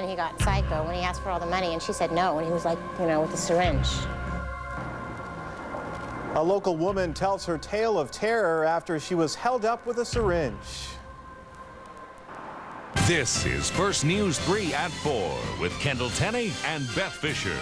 he got psycho when he asked for all the money, and she said no, and he was like, you know, with the syringe. A local woman tells her tale of terror after she was held up with a syringe. This is First News 3 at 4 with Kendall, Tenney, and Beth Fisher.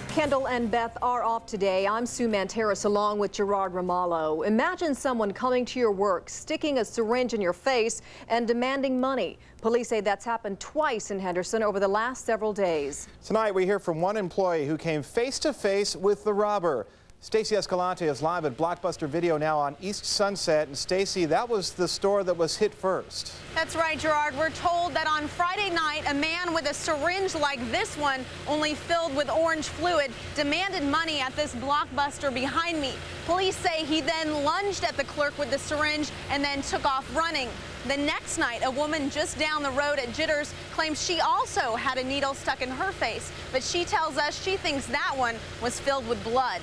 Kendall and Beth are off today. I'm Sue Manteris along with Gerard Ramalho. Imagine someone coming to your work, sticking a syringe in your face and demanding money. Police say that's happened twice in Henderson over the last several days. Tonight we hear from one employee who came face to face with the robber. Stacey Escalante is live at Blockbuster Video now on East Sunset. And Stacey, that was the store that was hit first. That's right, Gerard. We're told that on Friday night, a man with a syringe like this one, only filled with orange fluid, demanded money at this Blockbuster behind me. Police say he then lunged at the clerk with the syringe and then took off running. The next night, a woman just down the road at Jitters claims she also had a needle stuck in her face, but she tells us she thinks that one was filled with blood.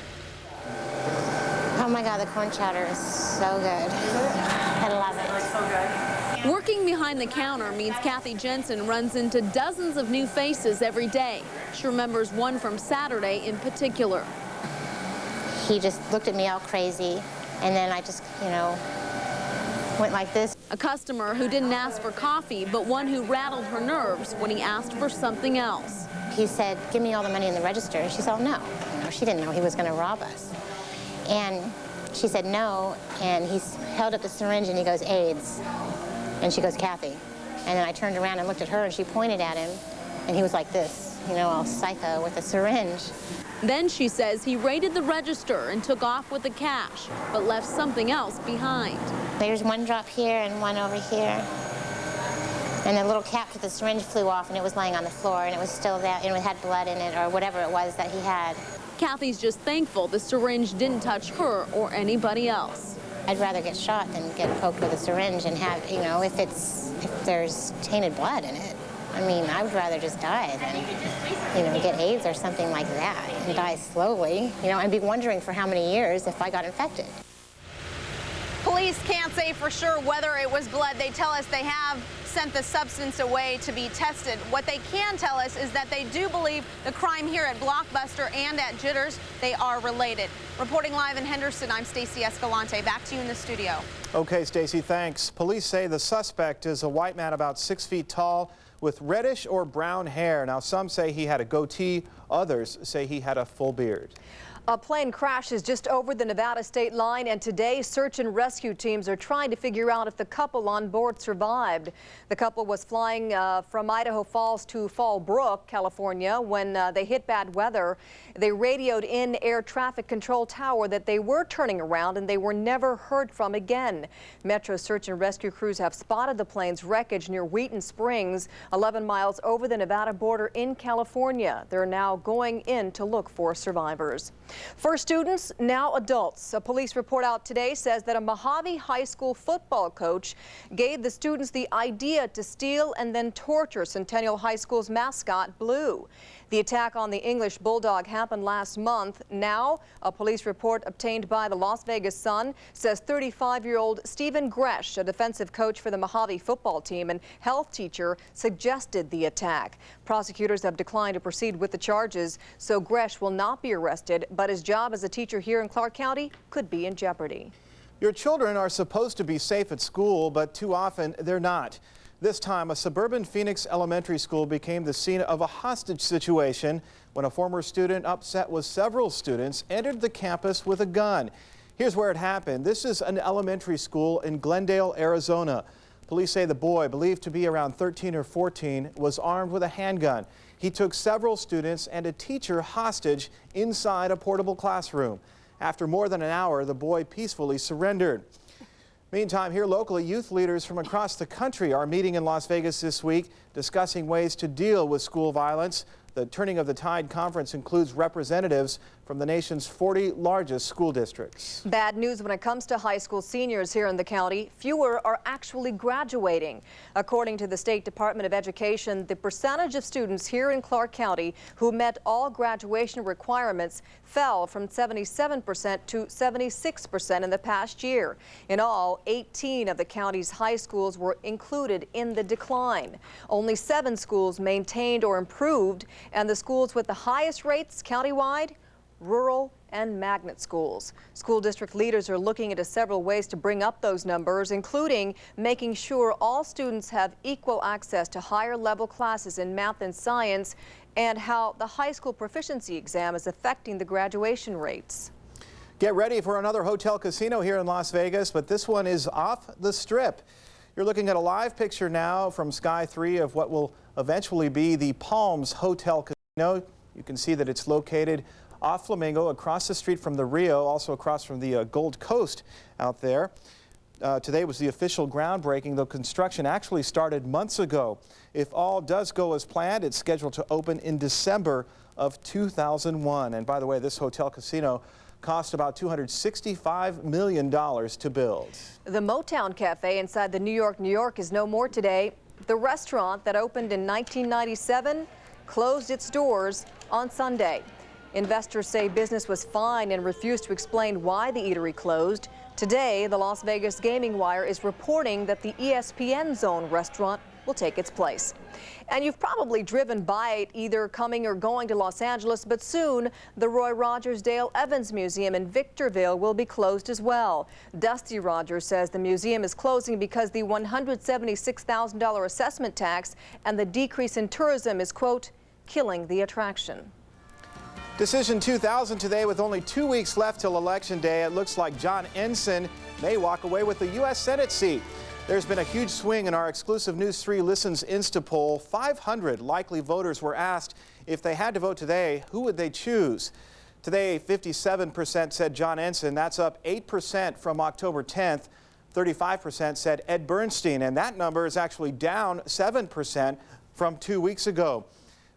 Oh my God, the corn chowder is so good. I love it. It's so good. Working behind the counter means Kathy Jensen runs into dozens of new faces every day. She remembers one from Saturday in particular. He just looked at me all crazy, and then I just, you know, went like this. A customer who didn't ask for coffee, but one who rattled her nerves when he asked for something else. He said, "Give me all the money in the register." She said, "Oh, no." You know, she didn't know he was going to rob us. And she said no, and he held up the syringe and he goes, "AIDS." And she goes, "Kathy." And then I turned around and looked at her and she pointed at him, and he was like this, you know, all psycho with a syringe. Then she says he raided the register and took off with the cash, but left something else behind. There's one drop here and one over here. And the little cap to the syringe flew off and it was laying on the floor, and it was still there, and it had blood in it or whatever it was that he had. Kathy's just thankful the syringe didn't touch her or anybody else. I'd rather get shot than get poked with a syringe and have, you know, if there's tainted blood in it. I mean, I would rather just die than, you know, get AIDS or something like that and die slowly, you know, and be wondering for how many years if I got infected. Police can't say for sure whether it was blood. They tell us they have sent the substance away to be tested. What they can tell us is that they do believe the crime here at Blockbuster and at Jitters, they are related. Reporting live in Henderson, I'm Stacey Escalante. Back to you in the studio. Okay, Stacey, thanks. Police say the suspect is a white man about 6 feet tall with reddish or brown hair. Now, some say he had a goatee. Others say he had a full beard. A plane crashes just over the Nevada state line, and today search and rescue teams are trying to figure out if the couple on board survived. The couple was flying from Idaho Falls to Fallbrook, California, when they hit bad weather. They radioed in air traffic control tower that they were turning around, and they were never heard from again. Metro search and rescue crews have spotted the plane's wreckage near Wheaton Springs, 11 miles over the Nevada border in California. They're now going in to look for survivors. First students, now adults. A police report out today says that a Mojave High School football coach gave the students the idea to steal and then torture Centennial High School's mascot, Blue. The attack on the English Bulldog happened last month. Now, a police report obtained by the Las Vegas Sun says 35-year-old Stephen Gresh, a defensive coach for the Mojave football team and health teacher, suggested the attack. Prosecutors have declined to proceed with the charges, so Gresh will not be arrested, but his job as a teacher here in Clark County could be in jeopardy. Your children are supposed to be safe at school, but too often they're not. This time, a suburban Phoenix elementary school became the scene of a hostage situation when a former student, upset with several students, entered the campus with a gun. Here's where it happened. This is an elementary school in Glendale, Arizona. Police say the boy, believed to be around 13 or 14, was armed with a handgun. He took several students and a teacher hostage inside a portable classroom. After more than an hour, the boy peacefully surrendered. Meantime, here locally, youth leaders from across the country are meeting in Las Vegas this week, discussing ways to deal with school violence. The Turning of the Tide conference includes representatives from the nation's 40 largest school districts. Bad news when it comes to high school seniors here in the county. Fewer are actually graduating. According to the State Department of Education, the percentage of students here in Clark County who met all graduation requirements fell from 77% to 76% in the past year. In all, 18 of the county's high schools were included in the decline. Only 7 schools maintained or improved, and the schools with the highest rates countywide, rural and magnet schools. School district leaders are looking into several ways to bring up those numbers, including making sure all students have equal access to higher level classes in math and science, and how the high school proficiency exam is affecting the graduation rates. Get ready for another hotel casino here in Las Vegas, but this one is off the Strip. You're looking at a live picture now from Sky 3 of what will eventually be the Palms Hotel Casino. You can see that it's located off Flamingo, across the street from the Rio, also across from the Gold Coast out there. Today was the official groundbreaking, though construction actually started months ago. If all does go as planned, it's scheduled to open in December of 2001. And by the way, this hotel casino cost about $265 million to build. The Motown Cafe inside the New York is no more today. The restaurant that opened in 1997 closed its doors on Sunday. Investors say business was fine and refused to explain why the eatery closed. Today, the Las Vegas Gaming Wire is reporting that the ESPN Zone restaurant will take its place. And you've probably driven by it either coming or going to Los Angeles, but soon the Roy Rogers Dale Evans Museum in Victorville will be closed as well. Dusty Rogers says the museum is closing because the $176,000 assessment tax and the decrease in tourism is, quote, killing the attraction. Decision 2000 today with only 2 weeks left till Election Day. It looks like John Ensign may walk away with the U.S. Senate seat. There's been a huge swing in our exclusive News 3 Listens Insta poll. 500 likely voters were asked if they had to vote today, who would they choose? Today, 57% said John Ensign. That's up 8% from October 10th. 35% said Ed Bernstein, and that number is actually down 7% from 2 weeks ago.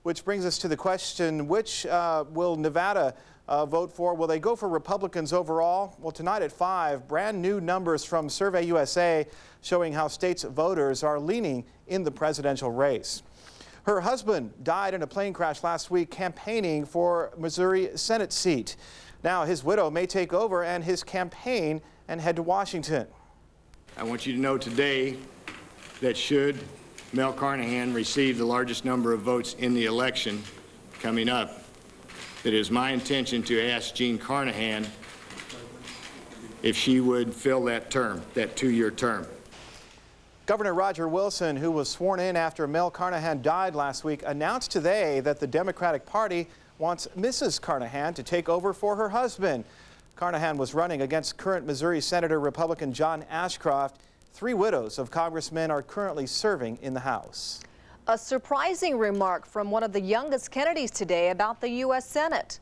Which brings us to the question, which will Nevada vote for? Will they go for Republicans overall? Well, tonight at 5, brand new numbers from Survey USA showing how states' voters are leaning in the presidential race. Her husband died in a plane crash last week campaigning for Missouri Senate seat. Now his widow may take over and his campaign and head to Washington. I want you to know today that should Mel Carnahan received the largest number of votes in the election coming up, that it is my intention to ask Jean Carnahan if she would fill that term, that 2-year term. Governor Roger Wilson, who was sworn in after Mel Carnahan died last week, announced today that the Democratic Party wants Mrs. Carnahan to take over for her husband. Carnahan was running against current Missouri Senator Republican John Ashcroft. 3 widows of congressmen are currently serving in the House. A surprising remark from one of the youngest Kennedys today about the U.S. Senate.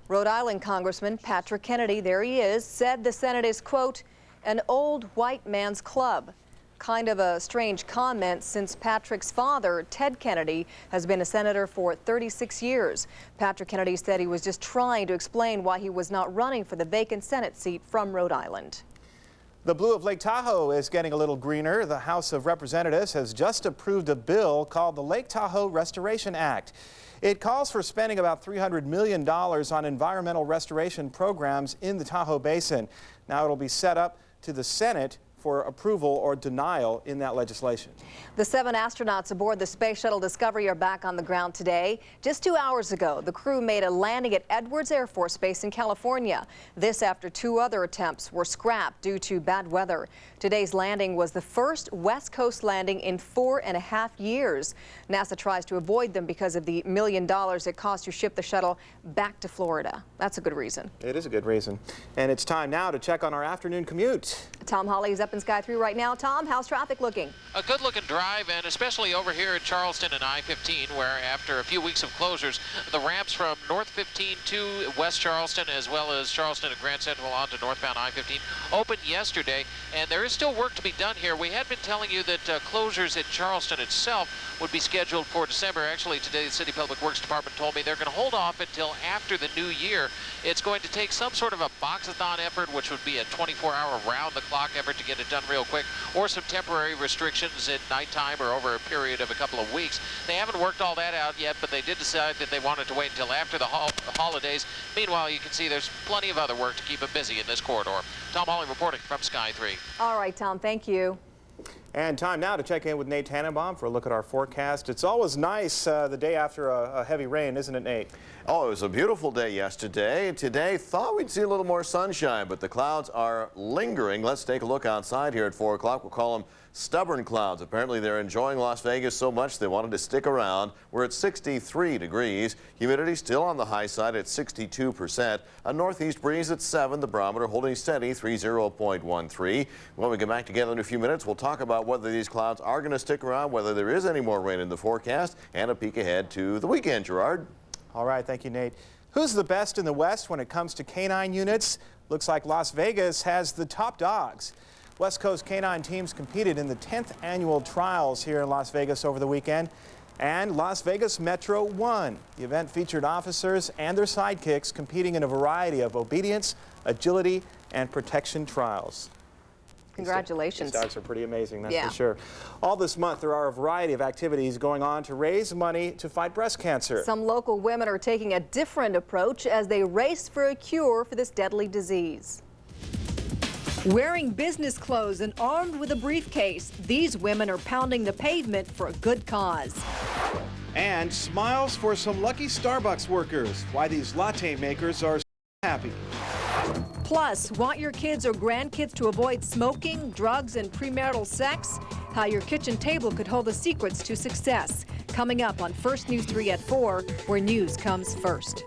Rhode Island Congressman Patrick Kennedy, there he is, said the Senate is, quote, an old white man's club. Kind of a strange comment since Patrick's father, Ted Kennedy, has been a senator for 36 years. Patrick Kennedy said he was just trying to explain why he was not running for the vacant Senate seat from Rhode Island. The blue of Lake Tahoe is getting a little greener. The House of Representatives has just approved a bill called the Lake Tahoe Restoration Act. It calls for spending about $300 million on environmental restoration programs in the Tahoe Basin. Now it'll be set up to the Senate for approval or denial in that legislation. The 7 astronauts aboard the Space Shuttle Discovery are back on the ground today. Just 2 hours ago, the crew made a landing at Edwards Air Force Base in California. This after 2 other attempts were scrapped due to bad weather. Today's landing was the first West Coast landing in 4.5 years. NASA tries to avoid them because of the $1 million it costs to ship the shuttle back to Florida. That's a good reason. It is a good reason. And it's time now to check on our afternoon commute. Tom Holly is up up in Sky 3 right now. Tom, how's traffic looking? A good-looking drive, and especially over here at Charleston and I-15, where after a few weeks of closures, the ramps from North 15 to West Charleston, as well as Charleston and Grand Central on to northbound I-15, opened yesterday, and there is still work to be done here. We had been telling you that closures at Charleston itself would be scheduled for December. Actually, today the City Public Works Department told me they're going to hold off until after the new year. It's going to take some sort of a box-a-thon effort, which would be a 24-hour round-the-clock effort to get it done real quick, or some temporary restrictions at nighttime or over a period of a couple of weeks. They haven't worked all that out yet, but they did decide that they wanted to wait until after the holidays. Meanwhile, you can see there's plenty of other work to keep them busy in this corridor. Tom Hawley reporting from Sky 3. All right, Tom, thank you. And time now to check in with Nate Tannenbaum for a look at our forecast. It's always nice the day after a heavy rain, isn't it, Nate? Oh, it was a beautiful day yesterday. Today, thought we'd see a little more sunshine, but the clouds are lingering. Let's take a look outside here at 4 o'clock. We'll call them stubborn clouds. Apparently, they're enjoying Las Vegas so much they wanted to stick around. We're at 63 degrees. Humidity still on the high side at 62%. A northeast breeze at 7. The barometer holding steady, 30.13. When we get back together in a few minutes, we'll talk about whether these clouds are going to stick around, whether there is any more rain in the forecast, and a peek ahead to the weekend, Gerard. All right, thank you, Nate. Who's the best in the West when it comes to canine units? Looks like Las Vegas has the top dogs. West Coast canine teams competed in the 10th annual trials here in Las Vegas over the weekend, and Las Vegas Metro won. The event featured officers and their sidekicks competing in a variety of obedience, agility, and protection trials. Congratulations. These dogs are pretty amazing, that's Yeah. for sure. All this month, there are a variety of activities going on to raise money to fight breast cancer. Some local women are taking a different approach as they race for a cure for this deadly disease. Wearing business clothes and armed with a briefcase, these women are pounding the pavement for a good cause. And smiles for some lucky Starbucks workers. Why these latte makers are so happy. Plus, want your kids or grandkids to avoid smoking, drugs, and premarital sex? How your kitchen table could hold the secrets to success. Coming up on First News 3 at 4, where news comes first.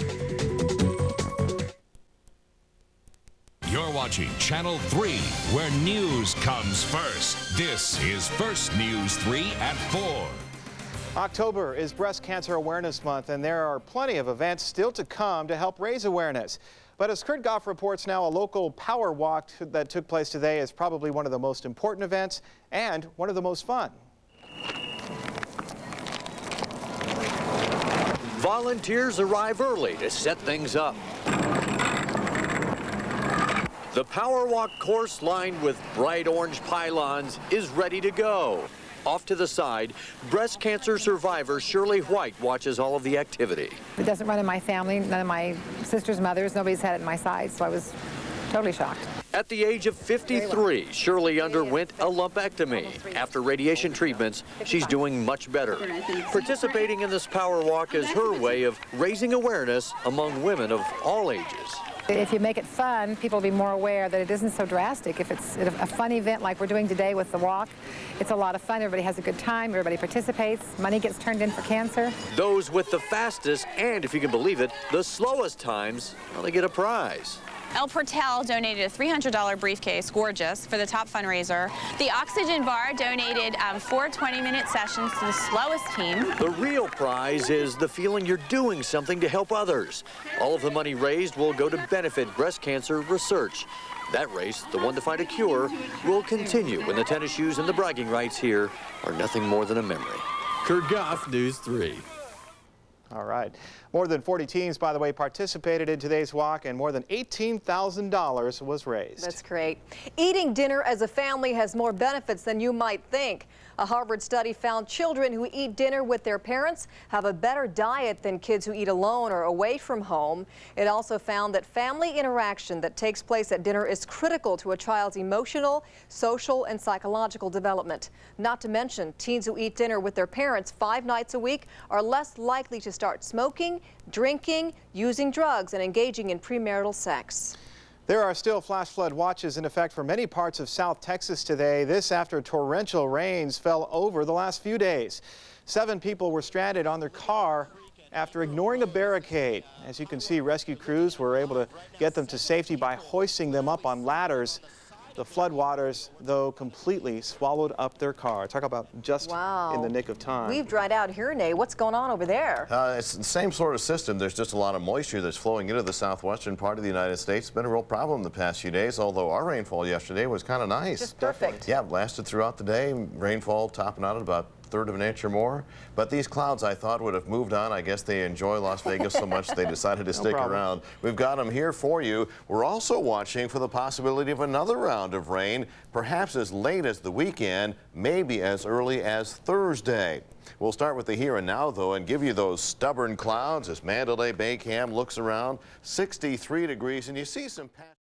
You're watching Channel 3, where news comes first. This is First News 3 at 4. October is Breast Cancer Awareness Month, and there are plenty of events still to come to help raise awareness. But as Kurt Goff reports now, a local power walk that took place today is probably one of the most important events and one of the most fun. Volunteers arrive early to set things up. The power walk course lined with bright orange pylons is ready to go. Off to the side, breast cancer survivor Shirley White watches all of the activity. It doesn't run in my family, none of my sisters, mothers, nobody's had it in my side, so I was totally shocked. At the age of 53, Shirley underwent a lumpectomy. After radiation treatments, she's doing much better. Participating in this power walk is her way of raising awareness among women of all ages. If you make it fun, people will be more aware that it isn't so drastic. If it's a fun event like we're doing today with the walk, it's a lot of fun. Everybody has a good time. Everybody participates. Money gets turned in for cancer. Those with the fastest and, if you can believe it, the slowest times, well, they get a prize. El Portal donated a $300 briefcase, gorgeous, for the top fundraiser. The Oxygen Bar donated 4 20-minute sessions to the slowest team. The real prize is the feeling you're doing something to help others. All of the money raised will go to benefit breast cancer research. That race, the one to find a cure, will continue when the tennis shoes and the bragging rights here are nothing more than a memory. Kurt Goff, News 3. All right. More than 40 teams, by the way, participated in today's walk, and more than $18,000 was raised. That's great. Eating dinner as a family has more benefits than you might think. A Harvard study found children who eat dinner with their parents have a better diet than kids who eat alone or away from home. It also found that family interaction that takes place at dinner is critical to a child's emotional, social, and psychological development. Not to mention, teens who eat dinner with their parents 5 nights a week are less likely to start smoking, drinking, using drugs, and engaging in premarital sex. There are still flash flood watches in effect for many parts of South Texas today. This after torrential rains fell over the last few days. 7 people were stranded on their car after ignoring a barricade. As you can see, rescue crews were able to get them to safety by hoisting them up on ladders. The floodwaters, though, completely swallowed up their car. Talk about just in the nick of time. We've dried out here, Nate. What's going on over there? It's the same sort of system. There's just a lot of moisture that's flowing into the southwestern part of the United States. It's been a real problem the past few days, although our rainfall yesterday was kind of nice. Just perfect. Yeah, lasted throughout the day. Rainfall topping out at about a third of an inch or more. But these clouds, I thought, would have moved on. I guess they enjoy Las Vegas so much they decided to stick around. We've got them here for you. We're also watching for the possibility of another round of rain, perhaps as late as the weekend, maybe as early as Thursday. We'll start with the here and now, though, and give you those stubborn clouds as Mandalay Bay Cam looks around. 63 degrees, and you see some